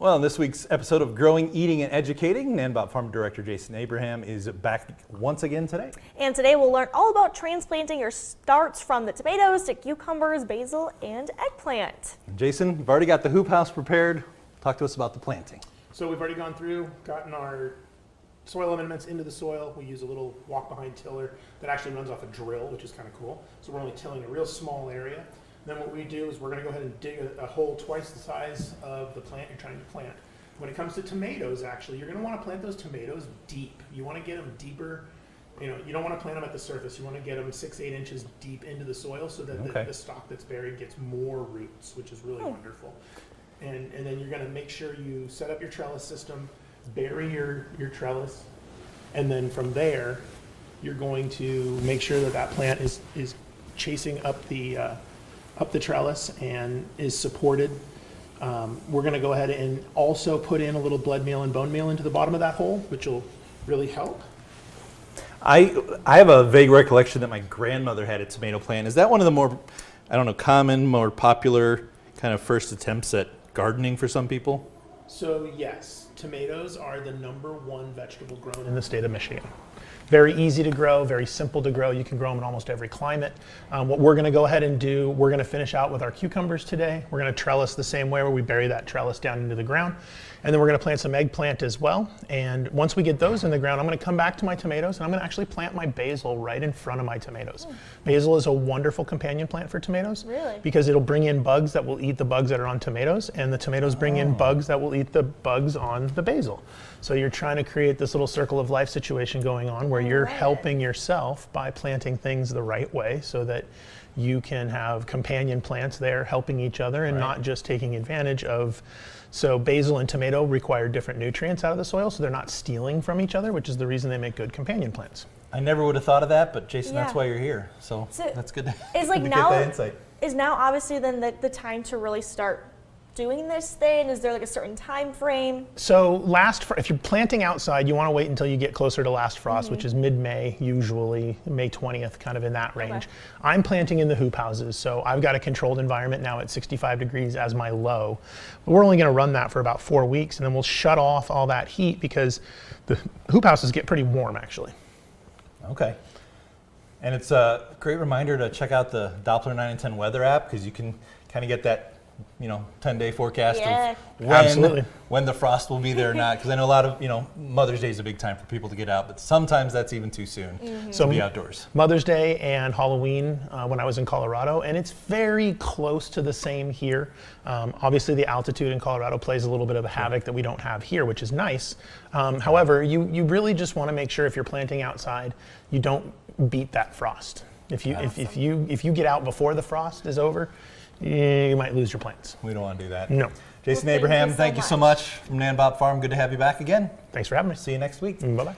Well, in this week's episode of Growing, Eating, and Educating, NanBop Farm Director Jason Abraham is back once again today. And today we'll learn all about transplanting your starts from the tomatoes to cucumbers, basil, and eggplant. Jason, you've already got the hoop house prepared. Talk to us about the planting. So we've already gone through, gotten our soil amendments into the soil. We use a little walk-behind tiller that actually runs off a drill, which is kind of cool. So we're only tilling a real small area. Then what we do is we're going to go ahead and dig a hole twice the size of the plant you're trying to plant. When it comes to tomatoes, actually, you're going to want to plant those tomatoes deep. You want to get them deeper. You know, you don't want to plant them at the surface. You want to get them 6-8 inches deep into the soil so that the stalk that's buried gets more roots, which is really wonderful. And then you're going to make sure you set up your trellis system, bury your trellis, and then from there, you're going to make sure that that plant is chasing up the trellis and is supported. We're going to go ahead and also put in a little blood meal and bone meal into the bottom of that hole, which will really help. I have a vague recollection that my grandmother had a tomato plant. Is that one of the more, I don't know, common, more popular kind of first attempts at gardening for some people? So yes, tomatoes are the #1 vegetable grown in the state of Michigan. Very easy to grow, very simple to grow. You can grow them in almost every climate. What we're going to go ahead and do, we're going to finish out with our cucumbers today. We're going to trellis the same way where we bury that trellis down into the ground. And then we're going to plant some eggplant as well. And once we get those in the ground, I'm going to come back to my tomatoes and I'm going to actually plant my basil right in front of my tomatoes. Basil is a wonderful companion plant for tomatoes. Really? Because it'll bring in bugs that will eat the bugs that are on tomatoes, and the tomatoes bring in bugs that will eat the bugs on the basil. So you're trying to create this little circle of life situation going on where you're helping yourself by planting things the right way so that you can have companion plants there helping each other and not just taking advantage of. So basil and tomato require different nutrients out of the soil, so they're not stealing from each other, which is the reason they make good companion plants. I never would have thought of that, but Jason, that's why you're here. So that's good to, it's like good to now, get that insight. Is now obviously then the time to really start doing this thing? Is there like a certain time frame? So if you're planting outside, you want to wait until you get closer to last frost, which is mid-May, usually May 20th, kind of in that range. Okay. I'm planting in the hoop houses, so I've got a controlled environment now at 65 degrees as my low. But we're only going to run that for about 4 weeks, and then we'll shut off all that heat because the hoop houses get pretty warm, actually. Okay. And it's a great reminder to check out the Doppler 9 and 10 weather app because you can kind of get that 10-day forecast of when the frost will be there or not. Because I know a lot of, Mother's Day is a big time for people to get out, but sometimes that's even too soon to be outdoors. Mother's Day and Halloween when I was in Colorado, and it's very close to the same here. Obviously, the altitude in Colorado plays a little bit of a havoc that we don't have here, which is nice. However, you really just want to make sure if you're planting outside, you don't beat that frost. If you get out before the frost is over, you might lose your plants. We don't want to do that. No. Jason Abraham, thank you so much from NanBop Farm. Good to have you back again. Thanks for having me. See you next week. Bye-bye.